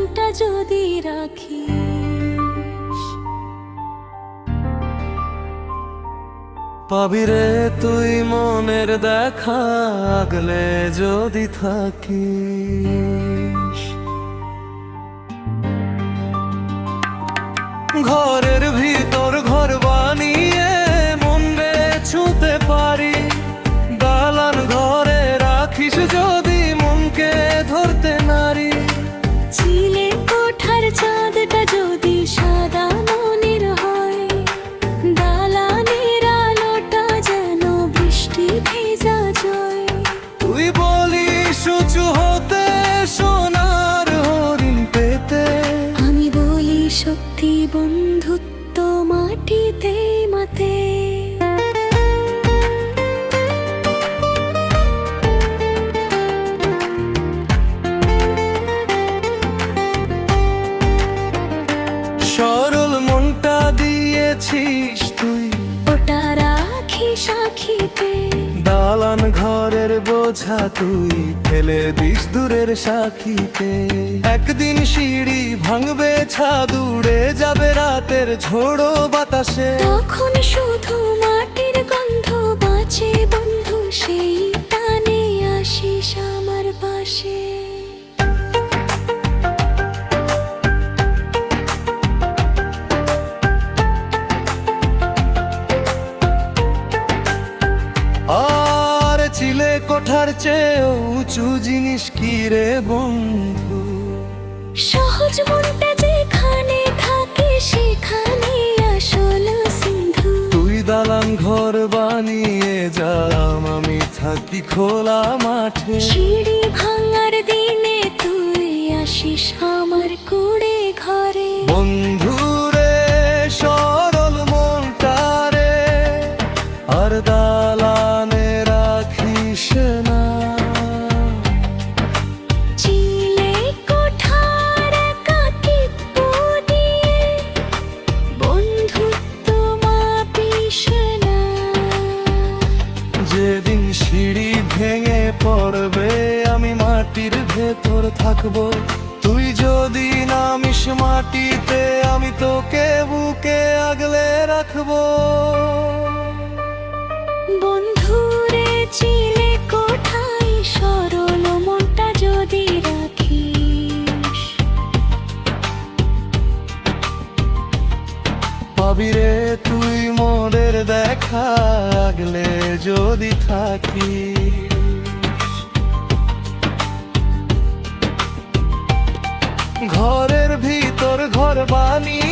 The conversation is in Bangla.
মনটা যদি রাখিস। পাবিরে তুই মনের দেখা আগলে যদি থাকিস। ঘরের ভিতর ঘর বানিয়ে মন রে ছুঁতে পারি, দালান ঘরে রাখিস যদি মনকে ধরতে নারী। চিলে কোঠার চাঁদটা যদি সাদা মনের হয়, দালানের আলোটা যেন বৃষ্টি ভেজা জয়। তুই বলিস উঁচু হতে সোনার হরিণ পেতে, আমি বলি সত্যি বন্ধুত্ব মাটিতে মাতে। সরল মনটা দিয়েছিস তুই, ওটা রাখি সাক্ষীতে। দালান ঘরের বোঝা তুই ফেলে দিস দূরের সাক্ষীতে। একদিন সিঁড়ি ভাঙবে, ছাদ উড়ে যাবে রাতের ঝোড়ো বাতাসে, তখন শুধু মাটির গন্ধ বাঁচে বন্ধু, সেই টানে আসিস আমার পাশে। আর চিলে কোঠার চেয়ে উঁচু জিনিস কি রে বন্ধু। সহজ মনটা যেখানে থাকে সেখানে আসল সিন্ধু। তুই দালান ঘর বানিয়ে যাম, আমি থাকি খোলা মাঠে। সিঁড়ি ভাঙার দিনে তুই আসিস আমার কুড়ে ঘরে। বন্ধু রে সরল মনটা রে আর দালানে রাখিস না। চিলে কোঠার একাকিত্ব দিয়ে বন্ধুত্ব মাপিস না। যেদিন সিঁড়ি ভেঙে পড়বে আমি মাটির ভেতর থাকবো, তুই যদি নামিস মাটিতে আমি তোকে বুকে আগলে রাখবো। বন্ধুরে চিলে কোঠায় সরল মনটা যদি রাখিস। পাবিরে তুই মোদের দেখা আগলে যদি থাকিস। ঘরের ভিতর ঘর বানিয়ে